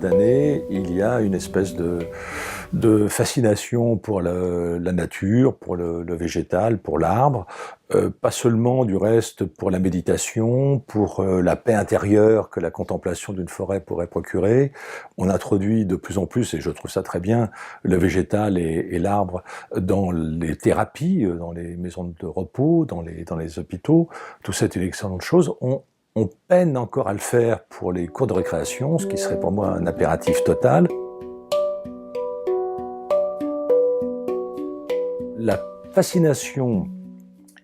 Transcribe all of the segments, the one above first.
d'années, il y a une espèce de fascination pour la nature, pour le végétal, pour l'arbre, pas seulement du reste pour la méditation, pour la paix intérieure que la contemplation d'une forêt pourrait procurer. On introduit de plus en plus, et je trouve ça très bien, le végétal et l'arbre dans les thérapies, dans les maisons de repos, dans les hôpitaux. Tout ça est une excellente chose. On peine encore à le faire pour les cours de récréation, ce qui serait pour moi un impératif total. La fascination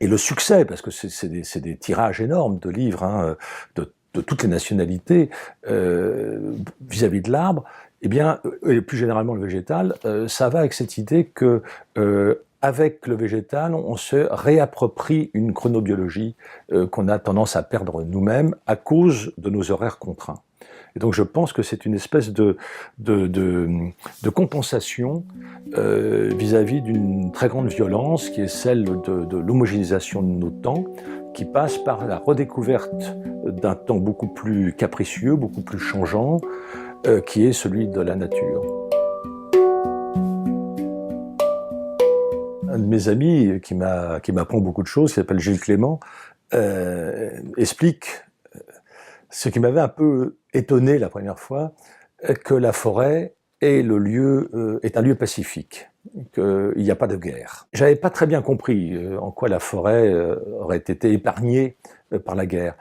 et le succès, parce que c'est des tirages énormes de livres hein, de toutes les nationalités vis-à-vis de l'arbre, eh bien, et plus généralement le végétal, ça va avec cette idée que avec le végétal, on se réapproprie une chronobiologie qu'on a tendance à perdre nous-mêmes à cause de nos horaires contraints. Et donc je pense que c'est une espèce de compensation vis-à-vis d'une très grande violence qui est celle de l'homogénéisation de nos temps, qui passe par la redécouverte d'un temps beaucoup plus capricieux, beaucoup plus changeant, qui est celui de la nature. Un de mes amis qui m'apprend beaucoup de choses, qui s'appelle Gilles Clément, explique ce qui m'avait un peu étonné la première fois, que la forêt est un lieu pacifique, qu'il n'y a pas de guerre. J'avais pas très bien compris en quoi la forêt aurait été épargnée par la guerre.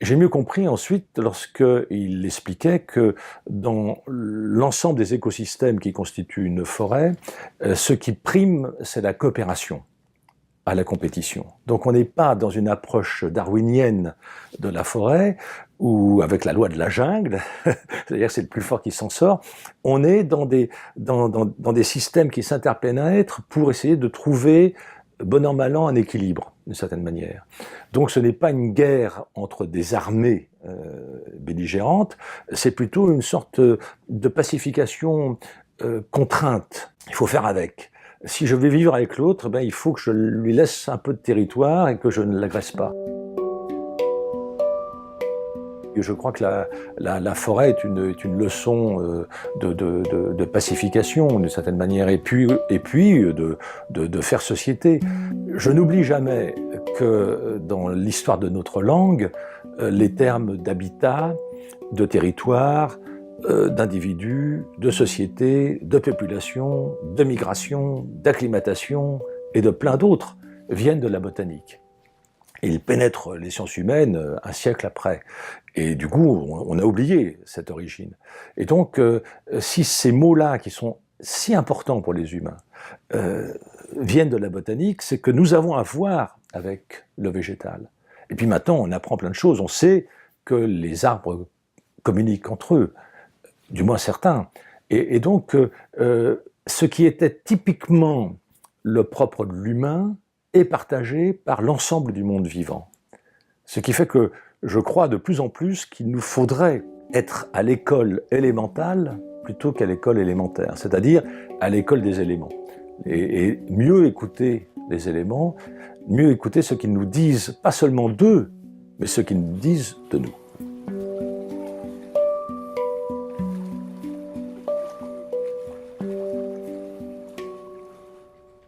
J'ai mieux compris ensuite lorsqu'il expliquait que dans l'ensemble des écosystèmes qui constituent une forêt, ce qui prime, c'est la coopération à la compétition. Donc on n'est pas dans une approche darwinienne de la forêt, ou avec la loi de la jungle, c'est-à-dire que c'est le plus fort qui s'en sort. On est dans des systèmes qui s'interpénètrent pour essayer de trouver, bon an mal an, un équilibre, d'une certaine manière. Donc ce n'est pas une guerre entre des armées belligérantes, c'est plutôt une sorte de pacification contrainte. Il faut faire avec. Si je vais vivre avec l'autre, ben, il faut que je lui laisse un peu de territoire et que je ne l'agresse pas. Et je crois que la forêt est une leçon de pacification, d'une certaine manière, et puis de faire société. Je n'oublie jamais que dans l'histoire de notre langue, les termes d'habitat, de territoire, d'individus, de société, de population, de migration, d'acclimatation et de plein d'autres viennent de la botanique. Ils pénètrent les sciences humaines un siècle après. Et du coup, on a oublié cette origine. Et donc, si ces mots-là, qui sont si importants pour les humains, viennent de la botanique, c'est que nous avons à voir avec le végétal. Et puis maintenant, on apprend plein de choses. On sait que les arbres communiquent entre eux, du moins certains. Et donc, ce qui était typiquement le propre de l'humain est partagé par l'ensemble du monde vivant. Ce qui fait que je crois de plus en plus qu'il nous faudrait être à l'école élémentale plutôt qu'à l'école élémentaire, c'est-à-dire à l'école des éléments. Et mieux écouter les éléments, mieux écouter ce qu'ils nous disent, pas seulement d'eux, mais ce qu'ils nous disent de nous.